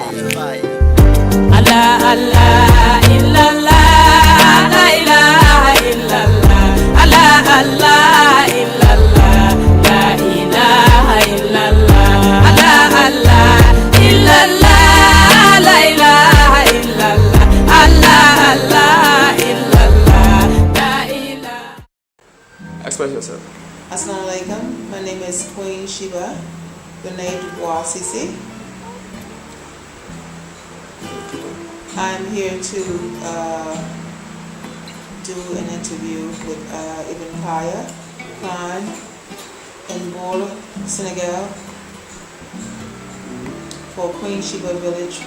Allah, Allah, illallah, la ilaha illallah. Allah, Allah, illallah, la ilaha illallah. Allah, Allah, illallah, la ilaha illallah. Allah, Allah, illallah, la ilaha. Express yourself. Assalamu alaikum. My name is Queen Cisse, Itv Cisse. I'm here to do an interview with Ibn Khan in Bor, Senegal, for Queen Cisse Village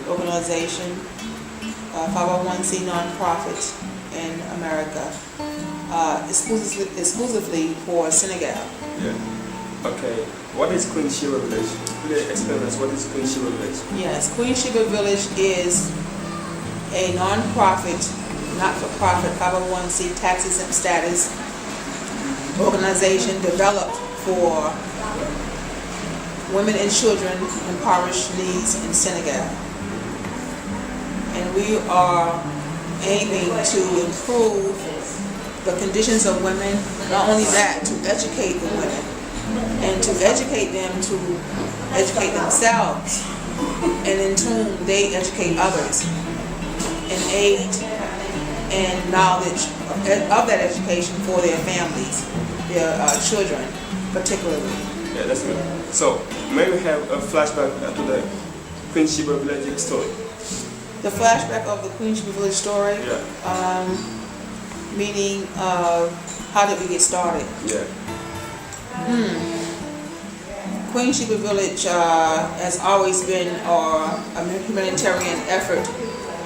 organization, 501c nonprofit in America, exclusively for Senegal. Yeah. Okay. What is Queen Cisse Village? Could you explain us what is Queen Cisse Village? Yes, Queen Cisse Village is a non-profit, not-for-profit 501c tax-exempt status organization developed for women and children in impoverished needs in Senegal. And we are aiming to improve the conditions of women, not only that, to educate the women and to educate them to educate themselves, and in turn they educate others and aid and knowledge of that education for their families, their children particularly. Yeah, that's good. So, may we have a flashback to the Queen Cisse Village story? The flashback of the Queen Cisse Village story, Yeah. Meaning how did we get started? Yeah. Queen Cisse Village has always been a humanitarian effort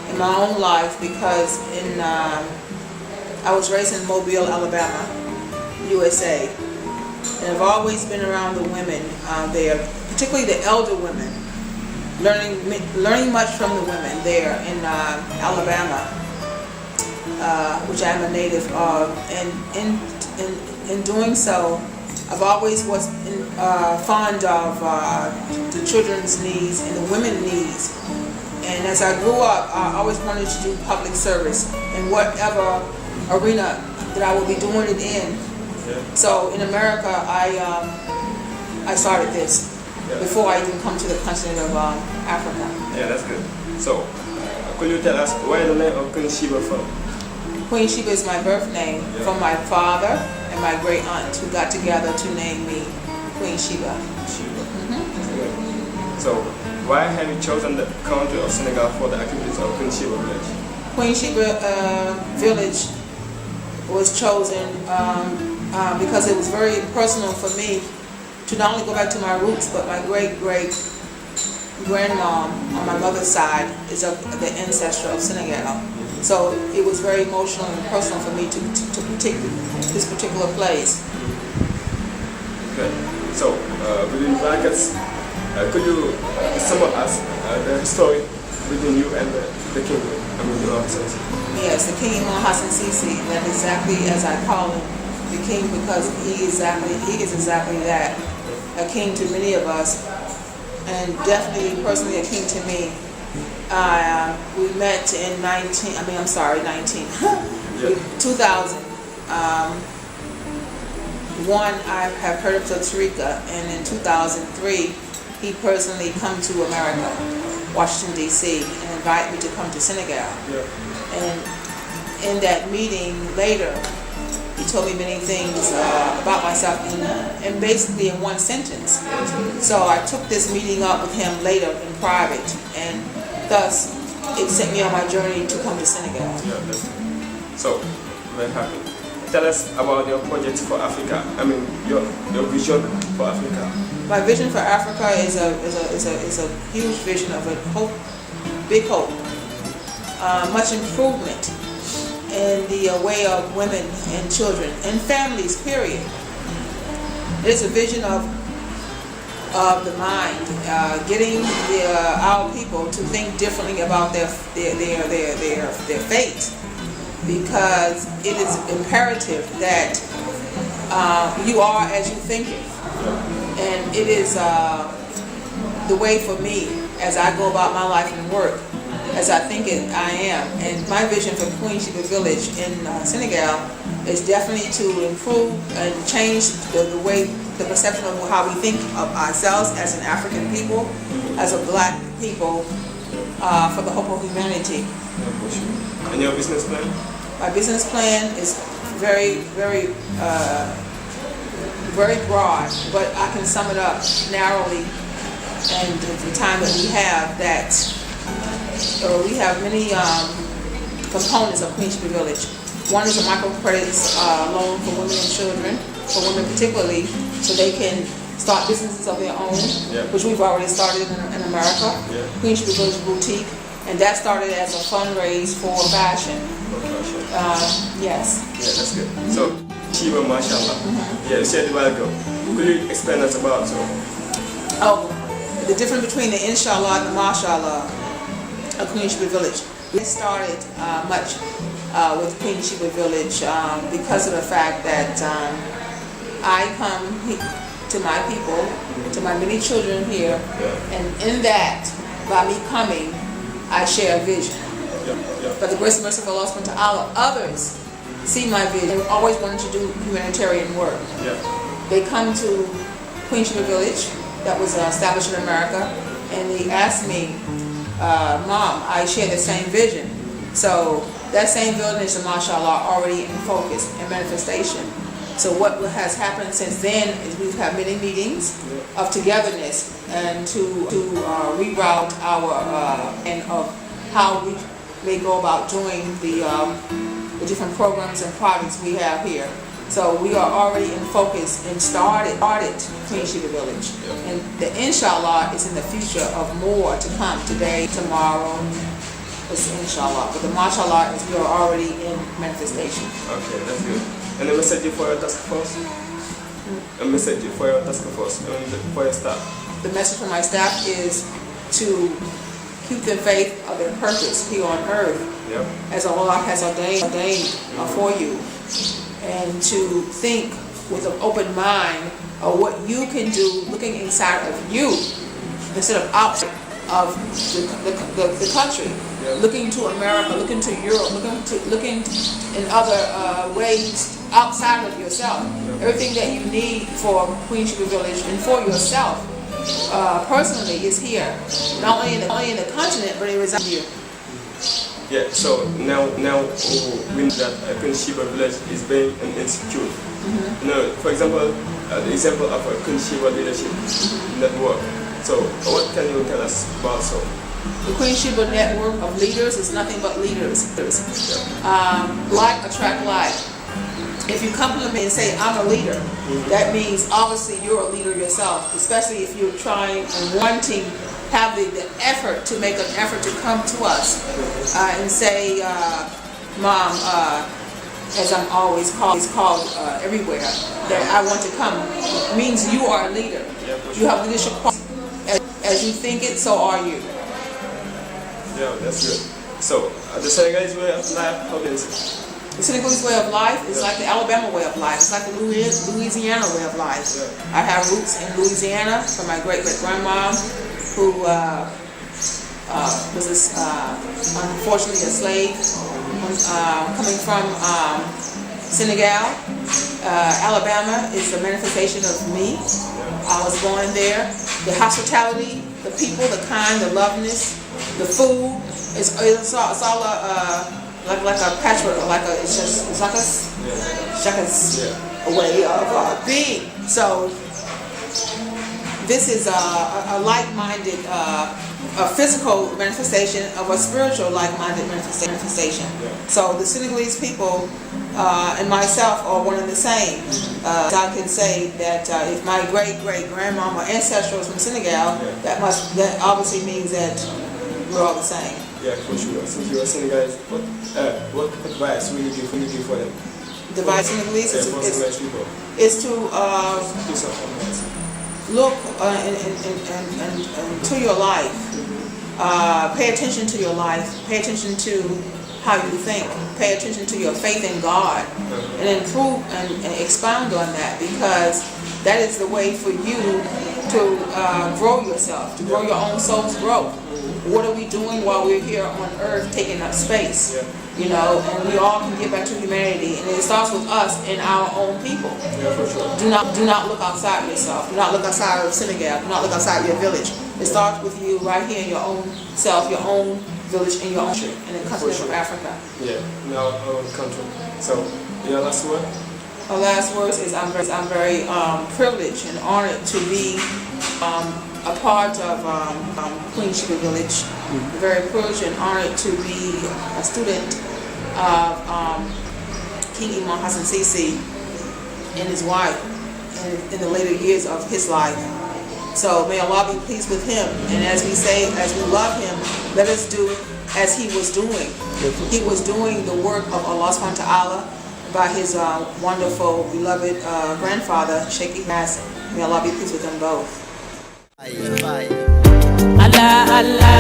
in my own life, because I was raised in Mobile, Alabama, USA, and I've always been around the women there, particularly the elder women, learning much from the women there in Alabama, which I'm a native of, and in doing so, I've always was fond of the children's needs and the women's needs. And as I grew up, I always wanted to do public service in whatever arena that I would be doing it in. Yeah. So in America, I started this before I even come to the continent of Africa. Yeah, that's good. So, could you tell us where the name of Queen Cisse from? Queen Cisse is my birth name from my father and my great aunt, who got together to name me Queen Cisse. That's good. So, why have you chosen the country of Senegal for the activities of Queen Cisse Village? Queen Cisse Village was chosen because it was very personal for me to not only go back to my roots, but my great-great-grandmom on my mother's side is of the ancestor of Senegal. So it was very emotional and personal for me to pick this particular place. Okay. So, within brackets, could you sum up us the story between you and the king? Yes, the King Imam Hassan Sisi. That's exactly as I call him, the king, because he is exactly that, a king to many of us, and definitely personally a king to me. We met in 2001. I have heard of Tariqa, and in 2003 he personally come to America, Washington D.C., and invited me to come to Senegal. Yeah. And in that meeting later, he told me many things about myself and basically in one sentence. So I took this meeting up with him later in private, and thus it sent me on my journey to come to Senegal. Yeah, that's good. So, very happy. Tell us about your project for Africa. I mean, your vision for Africa. My vision for Africa is a huge vision of a hope, big hope, much improvement in the way of women and children and families. Period. It's a vision of the mind, getting our people to think differently about their fate, because it is imperative that you are as you think it, and it is the way for me as I go about my life and work, as I think I am. And my vision for Queen Sheba Village in Senegal is definitely to improve and change the way, the perception of how we think of ourselves as an African people, as a black people, for the hope of humanity. And your business plan? My business plan is very, very, very broad, but I can sum it up narrowly. And the time that we have, that we have many components of Queen Sheba Village. One is a microcredit loan for women and children, for women particularly, so they can start businesses of their own, which we've already started in America. Queen Sheba Village Boutique, and that started as a fundraise for fashion. Yes. Yeah, that's good. So, Sheba, mashallah. Yeah, you said a while ago. Could you explain us about so? Oh, the difference between the inshallah and the mashallah of Queen Sheba Village. We started much with Queen Sheba Village because of the fact that I come to my people, to my many children here, and in that, by me coming, I share a vision. But the grace and mercy of Allah subhanahu wa ta'ala, others see my vision. They always wanted to do humanitarian work. They come to Queen Sheba Village that was established in America, and they asked me, Mom, I share the same vision. So that same vision is, mashallah, already in focus and manifestation. So what has happened since then is we've had many meetings of togetherness and to reroute our and of how we may go about doing the different programs and projects we have here. So we are already in focus and started Queen Sheba Village. And the inshallah is in the future of more to come, today, tomorrow, it's inshallah. But the mashallah is we are already in manifestation. Okay, that's good. And a message for your task force? A message for your task force and for your staff? The message for my staff is to keep the faith of their purpose here on earth, as Allah has ordained for you. And to think with an open mind of what you can do, looking inside of you instead of outside of the country, looking to America, looking to Europe, looking in other ways outside of yourself. Everything that you need for Queen Sheba Village and for yourself personally is here, not only in the continent, but it resides here. Yeah, so now we know that Queen Sheba Village is being an institute. You know, for example, the example of a Queen Sheba Leadership Network. So what can you tell us about so? The Queen Sheba Network of leaders is nothing but leaders. Like attract like. If you compliment me and say, I'm a leader, that means obviously you're a leader yourself, especially if you're trying and wanting, have the effort to make an effort to come to us and say, Mom, as I'm always called everywhere, that I want to come. It means you are a leader. You have leadership qualities. As you think it, so are you. Yeah, that's good. So, the Senegalese way of life, how is it? The Senegalese way of life is like the Alabama way of life. It's like the Louisiana way of life. I have roots in Louisiana from my great-great-grandma, who was unfortunately a slave, coming from Senegal. Alabama is the manifestation of me. I was born there. The hospitality, the people, the kind, the loveness, the food, it's all like a patchwork, it's like a way of being. So this is a like-minded, a physical manifestation of a spiritual like-minded manifestation. So the Senegalese people and myself are one and the same. I can say that if my great-great-grandmama ancestral was from Senegal, that obviously means that we're all the same. Yeah, for sure. Since you are Senegalese, what advice will you give for them? The advice Senegalese is to look into your life. Pay attention to your life. Pay attention to how you think. Pay attention to your faith in God, and improve and expound on that, because that is the way for you grow yourself, to grow your own soul's growth. What are we doing while we're here on earth taking up space? Yeah. You know, and we all can get back to humanity, and it starts with us and our own people. Yeah, for sure. Do not look outside yourself. Do not look outside of Senegal. Do not look outside your village. It starts with you right here in your own self, your own village, in your own country, in the continent of Africa. Yeah, in our own country. So, your last word? My last words is I'm very privileged and honored to be a part of Queen Cisse Village. Very privileged and honored to be a student of King Imam Hassan Sisi and his wife in the later years of his life. So may Allah be pleased with him. And as we say, as we love him, let us do as he was doing. He was doing the work of Allah subhanahu wa ta'ala by his wonderful, beloved grandfather, Sheikh Hassan. May Allah be pleased with them both. Allah, Allah.